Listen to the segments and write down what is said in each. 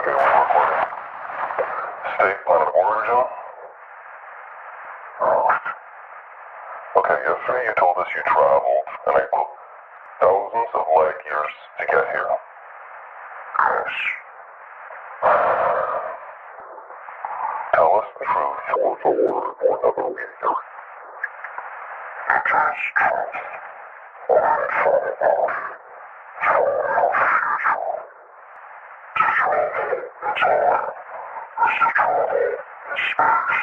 Okay, we're recording. State on an order zone? Okay, yesterday you told us you traveled, and I quote, thousands of light years to get here. Yes. Tell us the truth, or the word, or never leave here. It is truth. Only far enough. Far enough future. To travel in time. Is to travel in space.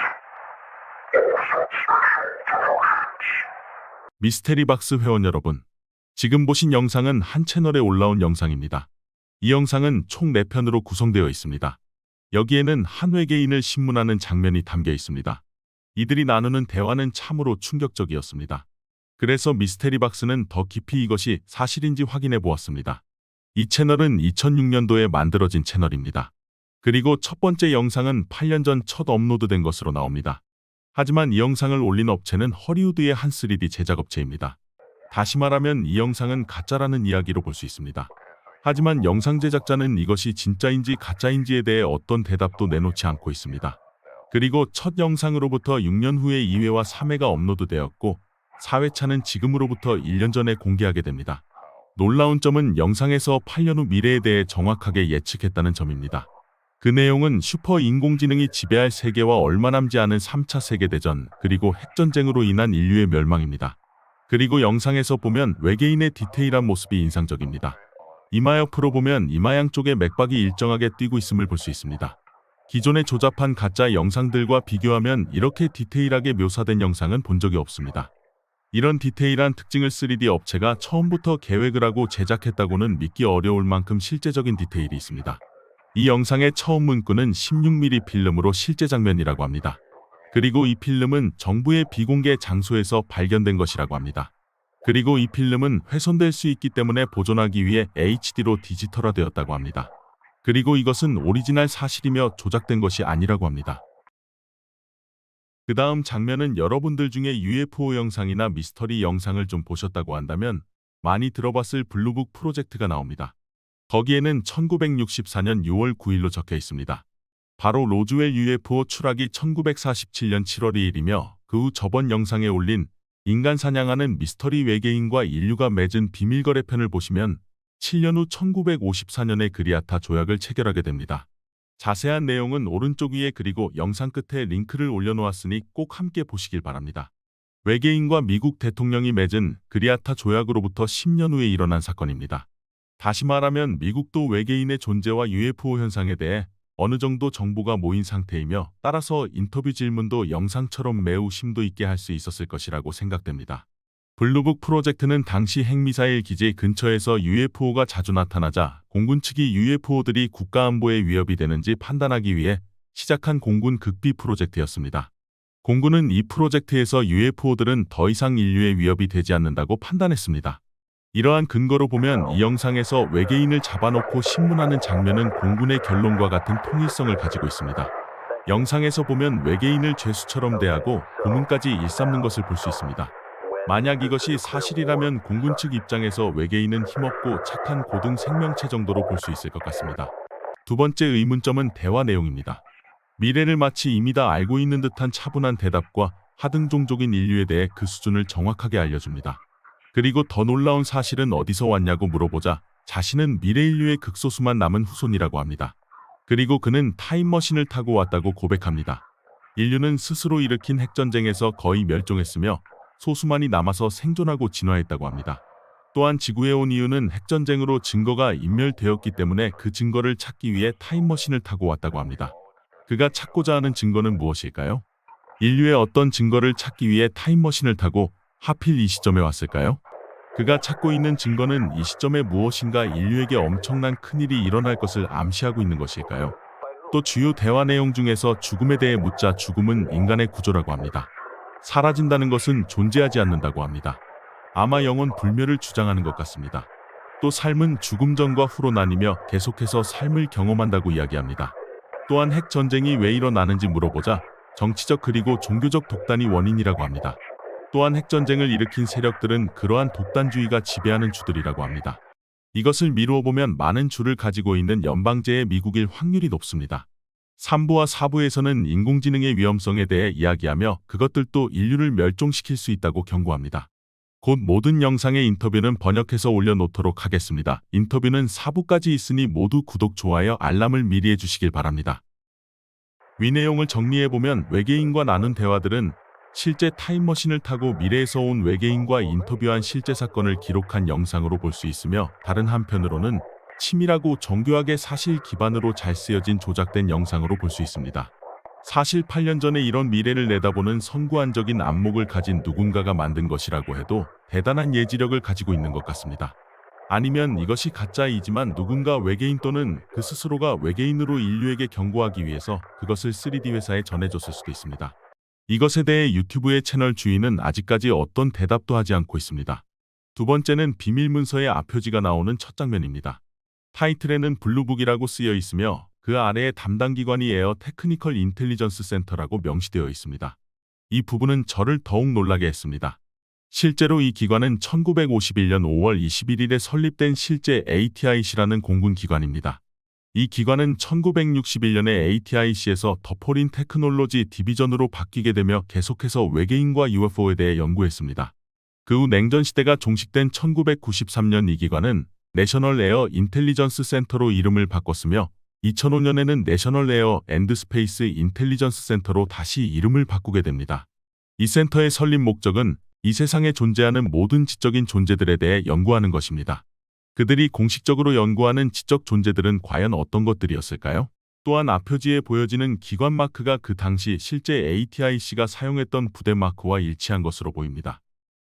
All subspacial delusions. 미스테리 박스 회원 여러분, 지금 보신 영상은 한 채널에 올라온 영상입니다. 이 영상은 총 4편으로 구성되어 있습니다. 여기에는 한 외계인을 신문하는 장면이 담겨 있습니다. 이들이 나누는 대화는 참으로 충격적이었습니다. 그래서 미스테리 박스는 더 깊이 이것이 사실인지 확인해 보았습니다. 이 채널은 2006년도에 만들어진 채널입니다. 그리고 첫 번째 영상은 8년 전 첫 업로드된 것으로 나옵니다. 하지만 이 영상을 올린 업체는 허리우드의 한 3D 제작업체입니다. 다시 말하면 이 영상은 가짜라는 이야기로 볼 수 있습니다. 하지만 영상 제작자는 이것이 진짜인지 가짜인지에 대해 어떤 대답도 내놓지 않고 있습니다. 그리고 첫 영상으로부터 6년 후에 2회와 3회가 업로드되었고 4회차는 지금으로부터 1년 전에 공개하게 됩니다. 놀라운 점은 영상에서 8년 후 미래에 대해 정확하게 예측했다는 점입니다. 그 내용은 슈퍼 인공지능이 지배할 세계와 얼마 남지 않은 3차 세계대전 그리고 핵전쟁으로 인한 인류의 멸망입니다. 그리고 영상에서 보면 외계인의 디테일한 모습이 인상적입니다. 이마 옆으로 보면 이마 양쪽에 맥박이 일정하게 뛰고 있음을 볼 수 있습니다. 기존에 조잡한 가짜 영상들과 비교하면 이렇게 디테일하게 묘사된 영상은 본 적이 없습니다. 이런 디테일한 특징을 3D 업체가 처음부터 계획을 하고 제작했다고는 믿기 어려울 만큼 실제적인 디테일이 있습니다. 이 영상의 처음 문구는 16mm 필름으로 실제 장면이라고 합니다. 그리고 이 필름은 정부의 비공개 장소에서 발견된 것이라고 합니다. 그리고 이 필름은 훼손될 수 있기 때문에 보존하기 위해 HD로 디지털화되었다고 합니다. 그리고 이것은 오리지널 사실이며 조작된 것이 아니라고 합니다. 그 다음 장면은 여러분들 중에 UFO 영상이나 미스터리 영상을 좀 보셨다고 한다면 많이 들어봤을 블루북 프로젝트가 나옵니다. 거기에는 1964년 6월 9일로 적혀 있습니다. 바로 로즈웰 UFO 추락이 1947년 7월 2일이며 그 후 저번 영상에 올린 인간 사냥하는 미스터리 외계인과 인류가 맺은 비밀거래편을 보시면 7년 후 1954년에 그리아타 조약을 체결하게 됩니다. 자세한 내용은 오른쪽 위에 그리고 영상 끝에 링크를 올려놓았으니 꼭 함께 보시길 바랍니다. 외계인과 미국 대통령이 맺은 그리아타 조약으로부터 10년 후에 일어난 사건입니다. 다시 말하면 미국도 외계인의 존재와 UFO 현상에 대해 어느 정도 정보가 모인 상태이며 따라서 인터뷰 질문도 영상처럼 매우 심도 있게 할 수 있었을 것이라고 생각됩니다. 블루북 프로젝트는 당시 핵미사일 기지 근처에서 UFO가 자주 나타나자 공군 측이 UFO들이 국가안보에 위협이 되는지 판단하기 위해 시작한 공군 극비 프로젝트였습니다. 공군은 이 프로젝트에서 UFO들은 더 이상 인류의 위협이 되지 않는다고 판단했습니다. 이러한 근거로 보면 이 영상에서 외계인을 잡아놓고 신문하는 장면은 공군의 결론과 같은 통일성을 가지고 있습니다. 영상에서 보면 외계인을 죄수처럼 대하고 고문까지 일삼는 것을 볼 수 있습니다. 만약 이것이 사실이라면 공군 측 입장에서 외계인은 힘없고 착한 고등 생명체 정도로 볼 수 있을 것 같습니다. 두 번째 의문점은 대화 내용입니다. 미래를 마치 이미 다 알고 있는 듯한 차분한 대답과 하등종족인 인류에 대해 그 수준을 정확하게 알려줍니다. 그리고 더 놀라운 사실은 어디서 왔냐고 물어보자 자신은 미래 인류의 극소수만 남은 후손이라고 합니다. 그리고 그는 타임머신을 타고 왔다고 고백합니다. 인류는 스스로 일으킨 핵전쟁에서 거의 멸종했으며 소수만이 남아서 생존하고 진화했다고 합니다. 또한 지구에 온 이유는 핵전쟁으로 증거가 인멸되었기 때문에 그 증거를 찾기 위해 타임머신을 타고 왔다고 합니다. 그가 찾고자 하는 증거는 무엇일까요? 인류의 어떤 증거를 찾기 위해 타임머신을 타고 하필 이 시점에 왔을까요? 그가 찾고 있는 증거는 이 시점에 무엇인가 인류에게 엄청난 큰일이 일어날 것을 암시하고 있는 것일까요? 또 주요 대화 내용 중에서 죽음에 대해 묻자 죽음은 인간의 구조라고 합니다. 사라진다는 것은 존재하지 않는다고 합니다. 아마 영원 불멸을 주장하는 것 같습니다. 또 삶은 죽음 전과 후로 나뉘며 계속해서 삶을 경험한다고 이야기합니다. 또한 핵전쟁이 왜 일어나는지 물어보자 정치적 그리고 종교적 독단이 원인이라고 합니다. 또한 핵전쟁을 일으킨 세력들은 그러한 독단주의가 지배하는 주들이라고 합니다. 이것을 미루어 보면 많은 주를 가지고 있는 연방제의 미국일 확률이 높습니다. 3부와 4부에서는 인공지능의 위험성에 대해 이야기하며 그것들도 인류를 멸종시킬 수 있다고 경고합니다. 곧 모든 영상의 인터뷰는 번역해서 올려놓도록 하겠습니다. 인터뷰는 4부까지 있으니 모두 구독, 좋아요, 알람을 미리 해주시길 바랍니다. 위 내용을 정리해보면 외계인과 나눈 대화들은 실제 타임머신을 타고 미래에서 온 외계인과 인터뷰한 실제 사건을 기록한 영상으로 볼 수 있으며, 다른 한편으로는 치밀하고 정교하게 사실 기반으로 잘 쓰여진 조작된 영상으로 볼 수 있습니다. 사실 8년 전에 이런 미래를 내다보는 선구안적인 안목을 가진 누군가가 만든 것이라고 해도 대단한 예지력을 가지고 있는 것 같습니다. 아니면 이것이 가짜이지만 누군가 외계인 또는 그 스스로가 외계인으로 인류에게 경고하기 위해서 그것을 3D 회사에 전해줬을 수도 있습니다. 이것에 대해 유튜브의 채널 주인은 아직까지 어떤 대답도 하지 않고 있습니다. 두 번째는 비밀 문서의 앞표지가 나오는 첫 장면입니다. 타이틀에는 블루북이라고 쓰여 있으며 그 아래에 담당 기관이 에어 테크니컬 인텔리전스 센터라고 명시되어 있습니다. 이 부분은 저를 더욱 놀라게 했습니다. 실제로 이 기관은 1951년 5월 21일에 설립된 실제 ATIC라는 공군 기관입니다. 이 기관은 1961년에 ATIC에서 더 포린 테크놀로지 디비전으로 바뀌게 되며 계속해서 외계인과 UFO에 대해 연구했습니다. 그 후 냉전 시대가 종식된 1993년 이 기관은 내셔널 에어 인텔리전스 센터로 이름을 바꿨으며 2005년에는 내셔널 에어 앤드 스페이스 인텔리전스 센터로 다시 이름을 바꾸게 됩니다. 이 센터의 설립 목적은 이 세상에 존재하는 모든 지적인 존재들에 대해 연구하는 것입니다. 그들이 공식적으로 연구하는 지적 존재들은 과연 어떤 것들이었을까요? 또한 앞표지에 보여지는 기관 마크가 그 당시 실제 ATIC가 사용했던 부대 마크와 일치한 것으로 보입니다.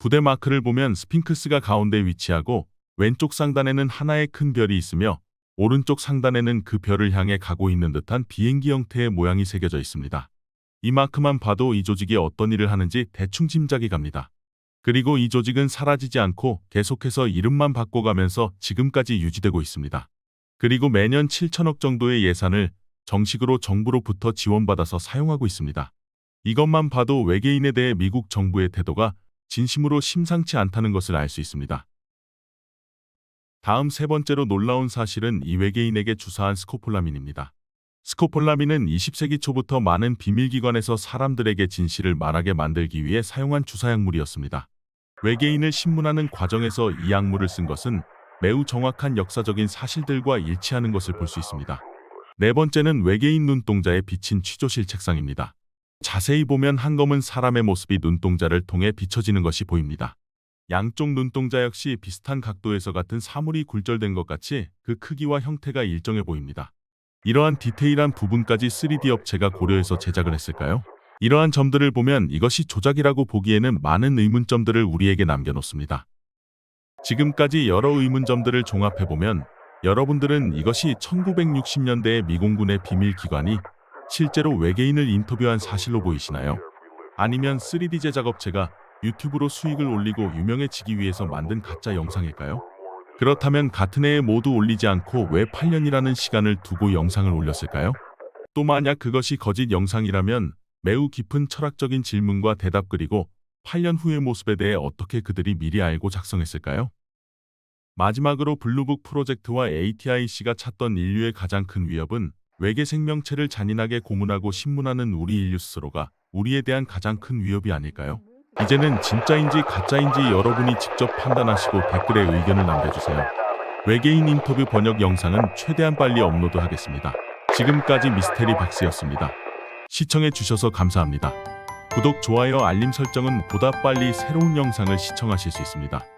부대 마크를 보면 스핑크스가 가운데 위치하고 왼쪽 상단에는 하나의 큰 별이 있으며 오른쪽 상단에는 그 별을 향해 가고 있는 듯한 비행기 형태의 모양이 새겨져 있습니다. 이 마크만 봐도 이 조직이 어떤 일을 하는지 대충 짐작이 갑니다. 그리고 이 조직은 사라지지 않고 계속해서 이름만 바꿔가면서 지금까지 유지되고 있습니다. 그리고 매년 7천억 정도의 예산을 정식으로 정부로부터 지원받아서 사용하고 있습니다. 이것만 봐도 외계인에 대해 미국 정부의 태도가 진심으로 심상치 않다는 것을 알 수 있습니다. 다음 세 번째로 놀라운 사실은 이 외계인에게 주사한 스코폴라민입니다. 스코폴라민은 20세기 초부터 많은 비밀기관에서 사람들에게 진실을 말하게 만들기 위해 사용한 주사약물이었습니다. 외계인을 신문하는 과정에서 이 약물을 쓴 것은 매우 정확한 역사적인 사실들과 일치하는 것을 볼 수 있습니다. 네 번째는 외계인 눈동자에 비친 취조실 책상입니다. 자세히 보면 한 검은 사람의 모습이 눈동자를 통해 비춰지는 것이 보입니다. 양쪽 눈동자 역시 비슷한 각도에서 같은 사물이 굴절된 것 같이 그 크기와 형태가 일정해 보입니다. 이러한 디테일한 부분까지 3D 업체가 고려해서 제작을 했을까요? 이러한 점들을 보면 이것이 조작이라고 보기에는 많은 의문점들을 우리에게 남겨놓습니다. 지금까지 여러 의문점들을 종합해보면 여러분들은 이것이 1960년대의 미공군의 비밀기관이 실제로 외계인을 인터뷰한 사실로 보이시나요? 아니면 3D 제작업체가 유튜브로 수익을 올리고 유명해지기 위해서 만든 가짜 영상일까요? 그렇다면 같은 해에 모두 올리지 않고 왜 8년이라는 시간을 두고 영상을 올렸을까요? 또 만약 그것이 거짓 영상이라면 매우 깊은 철학적인 질문과 대답, 그리고 8년 후의 모습에 대해 어떻게 그들이 미리 알고 작성했을까요? 마지막으로 블루북 프로젝트와 ATIC가 찾던 인류의 가장 큰 위협은 외계 생명체를 잔인하게 고문하고 신문하는 우리 인류 스스로가 우리에 대한 가장 큰 위협이 아닐까요? 이제는 진짜인지 가짜인지 여러분이 직접 판단하시고 댓글에 의견을 남겨주세요. 외계인 인터뷰 번역 영상은 최대한 빨리 업로드하겠습니다. 지금까지 미스테리 박스였습니다. 시청해주셔서 감사합니다. 구독, 좋아요, 알림 설정은 보다 빨리 새로운 영상을 시청하실 수 있습니다.